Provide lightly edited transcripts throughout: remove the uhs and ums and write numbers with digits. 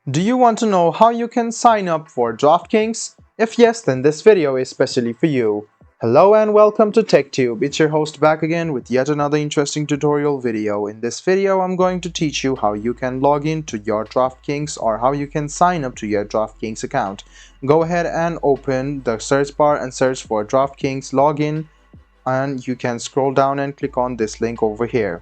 Do you want to know how you can sign up for DraftKings? If yes, then this video is specially for you. Hello and welcome to TechTube. It's your host back again with yet another interesting tutorial video. In this video, I'm going to teach you how you can log in to your DraftKings or how you can sign up to your DraftKings account. Go ahead and open the search bar and search for DraftKings login, and you can scroll down and click on this link over here.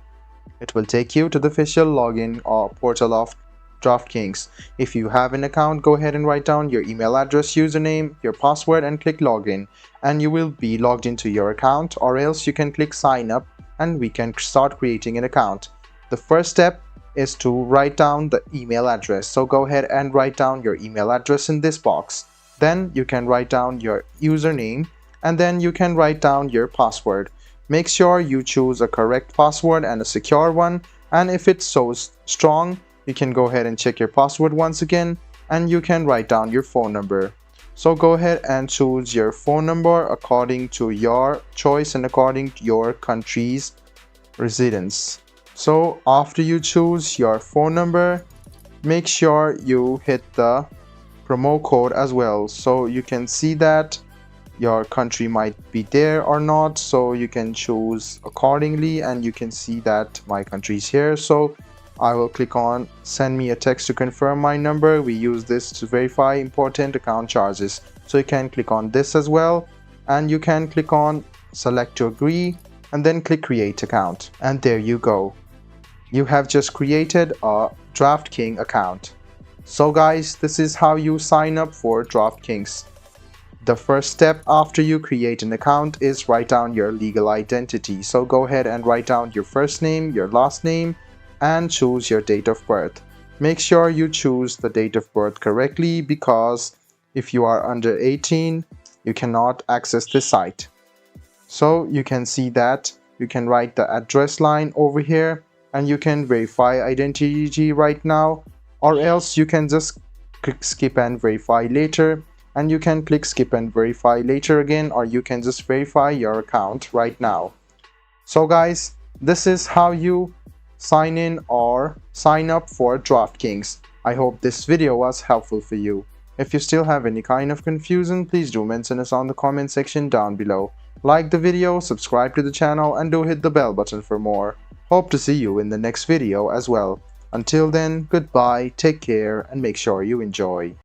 It will take you to the official login or portal of DraftKings. If you have an account, go ahead and write down your email address, username, your password and click login, and you will be logged into your account, or else you can click sign up and we can start creating an account. The first step is to write down the email address. So go ahead and write down your email address in this box. Then you can write down your username and then you can write down your password. Make sure you choose a correct password and a secure one, and if it's so strong, you can go ahead and check your password once again, and you can write down your phone number. So go ahead and choose your phone number according to your choice and according to your country's residence. So after you choose your phone number, make sure you hit the promo code as well, so you can see that your country might be there or not, so you can choose accordingly, and you can see that my country is here. So I will click on send me a text to confirm my number. We use this to verify important account charges, so you can click on this as well, and you can click on select to agree and then click create account, and there you go, you have just created a DraftKings account. So guys, this is how you sign up for DraftKings. The first step after you create an account is write down your legal identity. So go ahead and write down your first name, your last name, and choose your date of birth. Make sure you choose the date of birth correctly, because if you are under 18, you cannot access this site. So you can see that you can write the address line over here, and you can verify identity right now, or else you can just click skip and verify later, and you can click skip and verify later again, or you can just verify your account right now. So guys, this is how you sign in or sign up for DraftKings. I hope this video was helpful for you. If you still have any kind of confusion, please do mention us on the comment section down below. Like the video, subscribe to the channel, and do hit the bell button for more. Hope to see you in the next video as well. Until then, goodbye, take care, and make sure you enjoy.